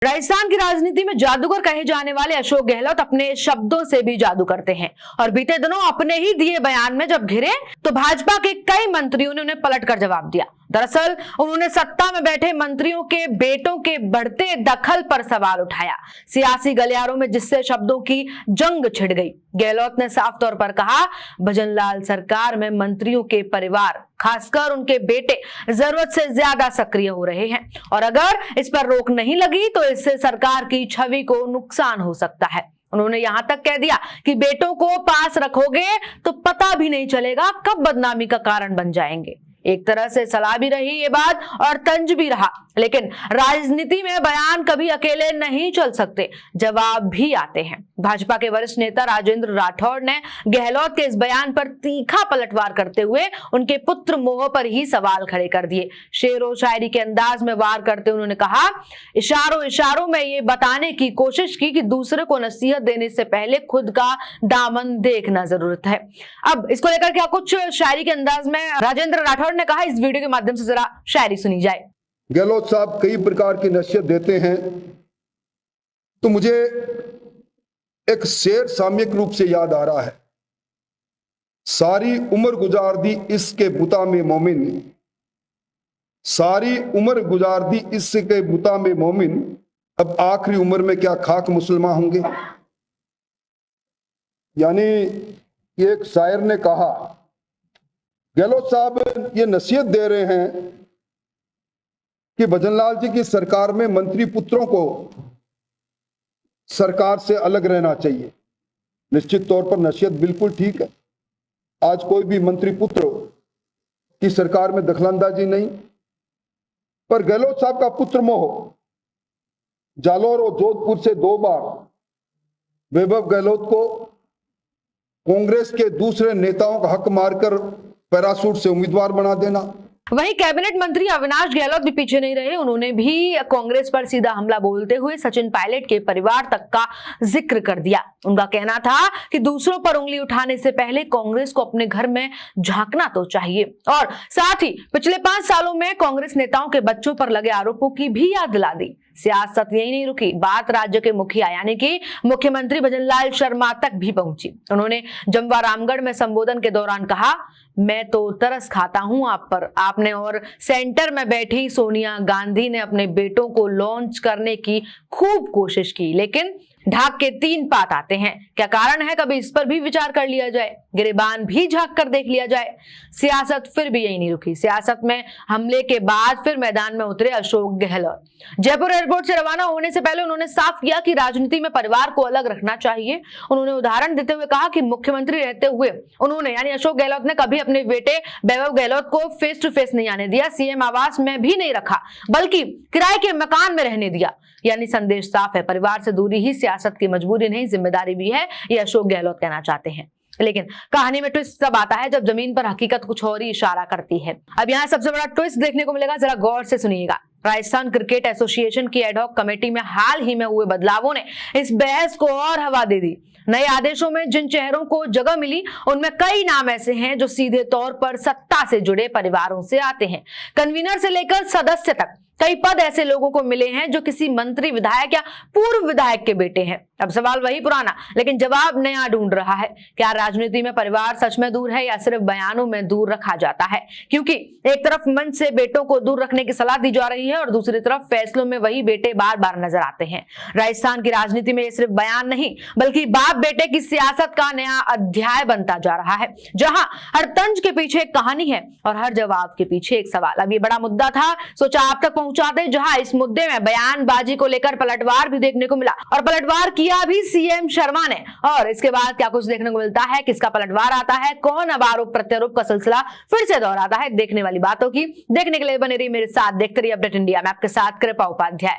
राजस्थान की राजनीति में जादूगर कहे जाने वाले अशोक गहलोत अपने शब्दों से भी जादू करते हैं और बीते दिनों अपने ही दिए बयान में जब घिरे तो भाजपा के कई मंत्रियों ने उन्हें पलटकर जवाब दिया। दरअसल उन्होंने सत्ता में बैठे मंत्रियों के बेटों के बढ़ते दखल पर सवाल उठाया, सियासी गलियारों में जिससे शब्दों की जंग छिड़ गई। गहलोत ने साफ तौर पर कहा, भजनलाल सरकार में मंत्रियों के परिवार खासकर उनके बेटे जरूरत से ज्यादा सक्रिय हो रहे हैं और अगर इस पर रोक नहीं लगी तो इससे सरकार की छवि को नुकसान हो सकता है। उन्होंने यहां तक कह दिया कि बेटों को पास रखोगे तो पता भी नहीं चलेगा कब बदनामी का कारण बन जाएंगे। एक तरह से सलाह भी रही ये बात और तंज भी रहा, लेकिन राजनीति में बयान कभी अकेले नहीं चल सकते, जवाब भी आते हैं। भाजपा के वरिष्ठ नेता राजेंद्र राठौड़ ने गहलोत के इस बयान पर तीखा पलटवार करते हुए उनके पुत्र मोह पर ही सवाल खड़े कर दिए। शेरो शायरी के अंदाज में वार करते उन्होंने कहा, इशारों इशारों में ये बताने की कोशिश की कि दूसरे को नसीहत देने से पहले खुद का दामन देखना जरूरत है। अब इसको लेकर क्या कुछ शायरी के अंदाज में राजेंद्र राठौड़ ने कहा, इस वीडियो के माध्यम से जरा शायरी सुनी जाए। गहलोत साहब कई प्रकार की नसीहत देते हैं तो मुझे एक शेर सामयिक रूप से याद आ रहा है, सारी उम्र गुजार दी इसके बुता में मोमिन, सारी उम्र गुजार दी इसके बुता में मोमिन, अब आखिरी उम्र में क्या खाक मुसलमान होंगे। यानी एक शायर ने कहा, गहलोत साहब ये नसीहत दे रहे हैं कि भजनलाल जी की सरकार में मंत्री पुत्रों को सरकार से अलग रहना चाहिए। निश्चित तौर पर नसीहत बिल्कुल ठीक है, आज कोई भी मंत्री पुत्र की सरकार में दखलंदाजी नहीं, पर गहलोत साहब का पुत्र मोह जालौर और जोधपुर से 2 बार वैभव गहलोत को कांग्रेस के दूसरे नेताओं का हक मारकर पैरासूट से उम्मीदवार बना देना। वहीं कैबिनेट मंत्री अविनाश गहलोत भी पीछे नहीं रहे, उन्होंने भी कांग्रेस पर सीधा हमला बोलते हुए सचिन पायलट के परिवार तक का जिक्र कर दिया। उनका कहना था कि दूसरों पर उंगली उठाने से पहले कांग्रेस को अपने घर में झांकना तो चाहिए और साथ ही पिछले 5 सालों में कांग्रेस नेताओं के बच्चों पर लगे आरोपों की भी याद दिला दी। सियासत यही नहीं रुकी, बात राज्य के मुखिया यानी कि मुख्यमंत्री भजनलाल शर्मा तक भी पहुंची। उन्होंने जमवा रामगढ़ में संबोधन के दौरान कहा, मैं तो तरस खाता हूं आप पर, आपने और सेंटर में बैठी सोनिया गांधी ने अपने बेटों को लॉन्च करने की खूब कोशिश की, लेकिन ढाक के 3 पात आते हैं। क्या कारण है, कभी इस पर भी विचार कर लिया जाए, गिरेबान भी झांक कर देख लिया जाए। सियासत फिर भी यही नहीं रुकी, सियासत में हमले के बाद फिर मैदान में उतरे अशोक गहलोत। जयपुर एयरपोर्ट से रवाना होने से पहले उन्होंने साफ किया कि राजनीति में परिवार को अलग रखना चाहिए। उन्होंने उदाहरण देते हुए कहा कि मुख्यमंत्री रहते हुए उन्होंने यानी अशोक गहलोत ने कभी अपने बेटे वैभव गहलोत को फेस टू फेस नहीं आने दिया, सीएम आवास में भी नहीं रखा, बल्कि किराए के मकान में रहने दिया। यानी संदेश साफ है, परिवार से दूरी ही सियासत की मजबूरी नहीं जिम्मेदारी भी है, ये अशोक गहलोत कहना चाहते हैं। लेकिन कहानी में ट्विस्ट तब आता है जब जमीन पर हकीकत कुछ और ही इशारा करती है। अब यहाँ सबसे बड़ा ट्विस्ट देखने को मिलेगा, जरा गौर से सुनिएगा। राजस्थान क्रिकेट एसोसिएशन की एडहॉक कमेटी में हाल ही में हुए बदलावों ने इस बहस को और हवा दे दी। नए आदेशों में जिन चेहरों को जगह मिली उनमें कई नाम ऐसे हैं जो सीधे तौर पर सत्ता से जुड़े परिवारों से आते हैं। कन्वीनर से लेकर सदस्य तक कई पद ऐसे लोगों को मिले हैं जो किसी मंत्री, विधायक या पूर्व विधायक के बेटे हैं। अब सवाल वही पुराना, लेकिन जवाब नया ढूंढ रहा है। क्या राजनीति में परिवार सच में दूर है या सिर्फ बयानों में दूर रखा जाता है? क्योंकि एक तरफ मंच से बेटों को दूर रखने की सलाह दी जा रही है और दूसरी तरफ फैसलों में वही बेटे बार बार नजर आते हैं। राजस्थान की राजनीति में ये सिर्फ बयान नहीं बल्कि बाप बेटे की सियासत का नया अध्याय बनता जा रहा है, जहां हर तंज के पीछे एक कहानी है और हर जवाब के पीछे एक सवाल। अब ये बड़ा मुद्दा था, सोचा आप तक पहुंचाते, जहां इस मुद्दे में बयानबाजी को लेकर पलटवार भी देखने को मिला और पलटवार किया भी सीएम शर्मा ने। और इसके बाद क्या कुछ देखने को मिलता है, किसका पलटवार आता है, कौन अब आरोप प्रत्यारोप का सिलसिला फिर से दोहराता है, देखने वाली बातों की देखने के लिए बने रही मेरे साथ, देखते रहिए अपडेट इंडिया। मैं आपके साथ कृपा उपाध्याय।